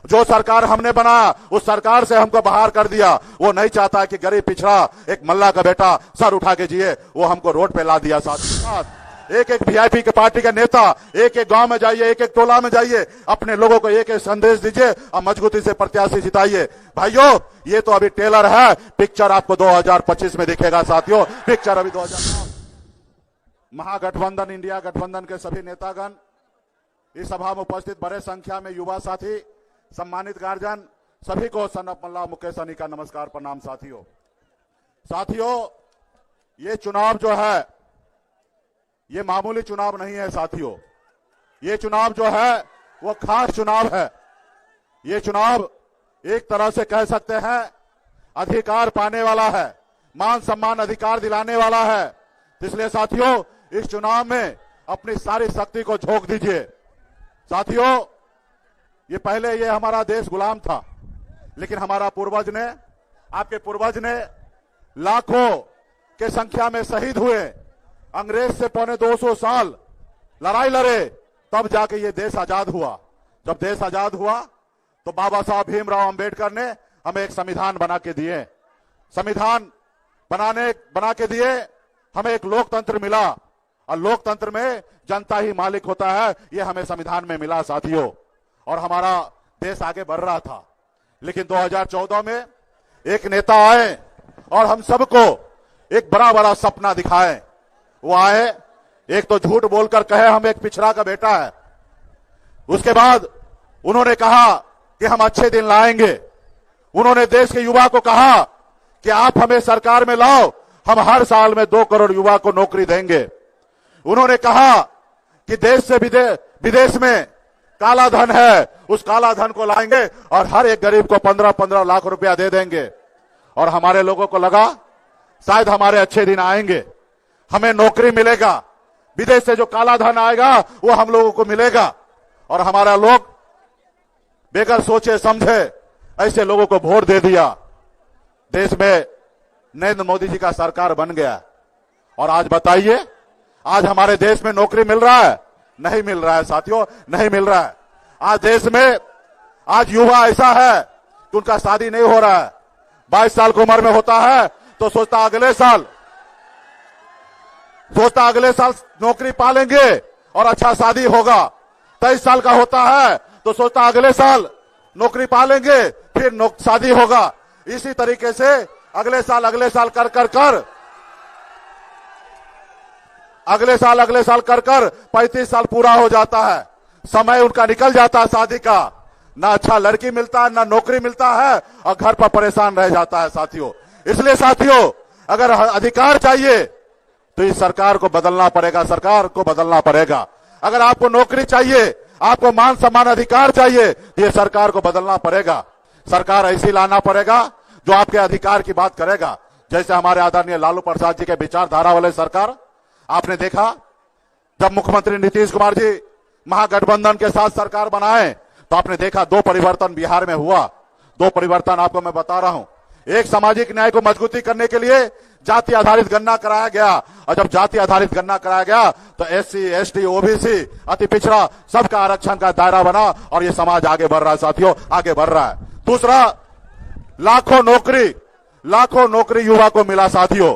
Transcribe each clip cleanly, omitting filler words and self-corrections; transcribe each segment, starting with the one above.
जो सरकार हमने बनाया उस सरकार से हमको बाहर कर दिया। वो नहीं चाहता कि गरीब पिछड़ा एक मल्ला का बेटा सर उठा के जिए, वो हमको रोड पे ला दिया। साथ एक एक वीआईपी के पार्टी के नेता एक एक गांव में जाइए, एक एक टोला में जाइए, अपने लोगों को एक एक संदेश दीजिए और मजबूती से प्रत्याशी जिताइए। भाइयों, ये तो अभी टेलर है, पिक्चर आपको 2025 में दिखेगा। साथियों, पिक्चर अभी 2000। महागठबंधन, इंडिया गठबंधन के सभी नेतागण, इस सभा में उपस्थित बड़े संख्या में युवा साथी, सम्मानित गार्जियन, सभी को सनप मल्ला मुकेश सहनी का नमस्कार, प्रणाम। साथियों, ये चुनाव जो है ये मामूली चुनाव नहीं है। साथियों, ये चुनाव जो है वो खास चुनाव है। ये चुनाव एक तरह से कह सकते हैं अधिकार पाने वाला है, मान सम्मान अधिकार दिलाने वाला है। इसलिए साथियों, इस चुनाव में अपनी सारी शक्ति को झोंक दीजिए। साथियों, ये पहले ये हमारा देश गुलाम था, लेकिन हमारा पूर्वज ने, आपके पूर्वज ने लाखों के संख्या में शहीद हुए, अंग्रेज से 250 साल लड़ाई लड़े, तब जाके ये देश आजाद हुआ। जब देश आजाद हुआ तो बाबा साहब भीमराव अंबेडकर ने हमें एक संविधान बना के दिए। संविधान बना के दिए, हमें एक लोकतंत्र मिला, और लोकतंत्र में जनता ही मालिक होता है, ये हमें संविधान में मिला। साथियों, और हमारा देश आगे बढ़ रहा था। लेकिन 2014 में एक नेता आए और हम सबको एक बड़ा बड़ा सपना दिखाए। वो आए, एक तो झूठ बोलकर कहे हम एक पिछड़ा का बेटा है, उसके बाद उन्होंने कहा कि हम अच्छे दिन लाएंगे। उन्होंने देश के युवा को कहा कि आप हमें सरकार में लाओ, हम हर साल में 2 करोड़ युवा को नौकरी देंगे। उन्होंने कहा कि देश से विदेश में काला धन है, उस काला धन को लाएंगे और हर एक गरीब को 15-15 लाख रुपया दे देंगे। और हमारे लोगों को लगा शायद हमारे अच्छे दिन आएंगे, हमें नौकरी मिलेगा, विदेश से जो काला धन आएगा वो हम लोगों को मिलेगा। और हमारा लोग बेगर सोचे समझे ऐसे लोगों को वोट दे दिया। देश में नरेंद्र मोदी जी का सरकार बन गया। और आज बताइए, आज हमारे देश में नौकरी मिल रहा है? नहीं मिल रहा है। साथियों, नहीं मिल रहा है। आज देश में आज युवा ऐसा है कि उनका शादी नहीं हो रहा है। 22 साल की उम्र में होता है तो सोचता अगले साल नौकरी पालेंगे और अच्छा शादी होगा। 23 साल का होता है तो सोचता अगले साल नौकरी पालेंगे, फिर शादी होगा। इसी तरीके से अगले साल अगले साल कर कर 35 साल पूरा हो जाता है, समय उनका निकल जाता है शादी का। ना अच्छा लड़की मिलता है, ना नौकरी मिलता है, और घर पर परेशान रह जाता है। साथियों, इसलिए साथियों, अगर अधिकार चाहिए तो इस सरकार को बदलना पड़ेगा, सरकार को बदलना पड़ेगा। अगर आपको नौकरी चाहिए, आपको मान सम्मान अधिकार चाहिए, तो ये सरकार को बदलना पड़ेगा। सरकार ऐसी लाना पड़ेगा जो आपके अधिकार की बात करेगा। जैसे हमारे आदरणीय लालू प्रसाद जी के विचारधारा वाले सरकार, आपने देखा जब मुख्यमंत्री नीतीश कुमार जी महागठबंधन के साथ सरकार बनाए तो आपने देखा 2 परिवर्तन बिहार में हुआ। 2 परिवर्तन आपको मैं बता रहा हूं। एक, सामाजिक न्याय को मजबूती करने के लिए जाति आधारित गणना कराया गया, और जब जाति आधारित गणना कराया गया तो SC, ST, OBC, अति पिछड़ा सबका आरक्षण का दायरा बना और ये समाज आगे बढ़ रहा है। साथियों, आगे बढ़ रहा है। दूसरा, लाखों नौकरी युवा को मिला। साथियों,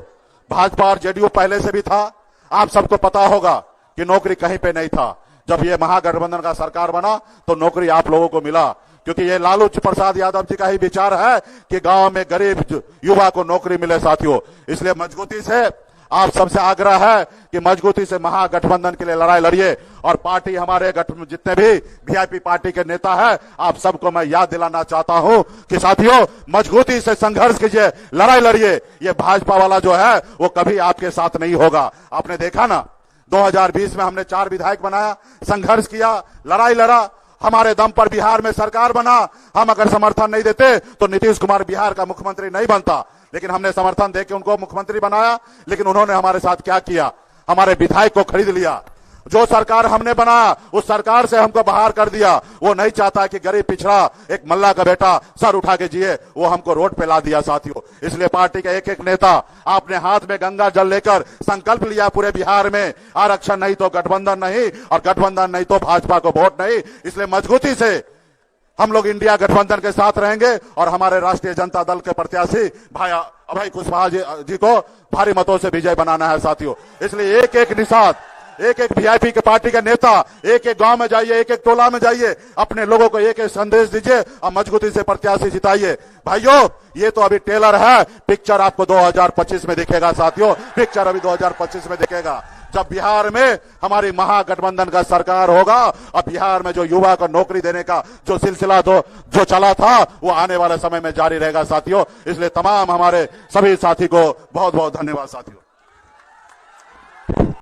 भाजपा और जेडीयू पहले से भी था, आप सबको पता होगा कि नौकरी कहीं पे नहीं था। जब ये महागठबंधन का सरकार बना तो नौकरी आप लोगों को मिला, क्योंकि ये लालू प्रसाद यादव जी का ही विचार है कि गांव में गरीब युवा को नौकरी मिले। साथियों, इसलिए मजबूती से आप सबसे आग्रह है कि मजबूती से महागठबंधन के लिए लड़ाई लड़िए। और पार्टी, हमारे जितने भी वीआईपी पार्टी के नेता है, आप सबको मैं याद दिलाना चाहता हूं कि साथियों, मजबूती से संघर्ष कीजिए, लड़ाई लड़िए। ये भाजपा वाला जो है वो कभी आपके साथ नहीं होगा। आपने देखा ना, 2020 में हमने 4 विधायक बनाया, संघर्ष किया, लड़ाई लड़ा, हमारे दम पर बिहार में सरकार बना। हम अगर समर्थन नहीं देते तो नीतीश कुमार बिहार का मुख्यमंत्री नहीं बनता, लेकिन हमने समर्थन देके उनको मुख्यमंत्री बनाया। लेकिन उन्होंने हमारे साथ क्या किया? हमारे विधायक को खरीद लिया। जो सरकार हमने बनाया उस सरकार से हमको बाहर कर दिया। वो नहीं चाहता कि गरीब पिछड़ा एक मल्ला का बेटा सर उठा के जिए, वो हमको रोड पे ला दिया। साथियों, इसलिए पार्टी के एक एक नेता आपने हाथ में गंगा जल लेकर संकल्प लिया पूरे बिहार में, आरक्षण नहीं तो गठबंधन नहीं, और गठबंधन नहीं तो भाजपा को वोट नहीं। इसलिए मजबूती से हम लोग इंडिया गठबंधन के साथ रहेंगे और हमारे राष्ट्रीय जनता दल के प्रत्याशी भाई अभय कुशवाहा जी को भारी मतों से विजय बनाना है साथियों। इसलिए एक एक निषाद, एक एक वीआईपी के पार्टी के नेता एक एक गांव में जाइए, एक एक टोला में जाइए, अपने लोगों को एक एक संदेश दीजिए और मजबूती से प्रत्याशी जिताइए। भाइयों, ये तो अभी टेलर है, पिक्चर आपको 2025 में दिखेगा साथियों, पिक्चर अभी 2025 में दिखेगा, जब बिहार में हमारी महागठबंधन का सरकार होगा। अब बिहार में जो युवा को नौकरी देने का जो सिलसिला जो चला था वो आने वाले समय में जारी रहेगा साथियों। इसलिए तमाम हमारे सभी साथी को बहुत बहुत धन्यवाद साथियों।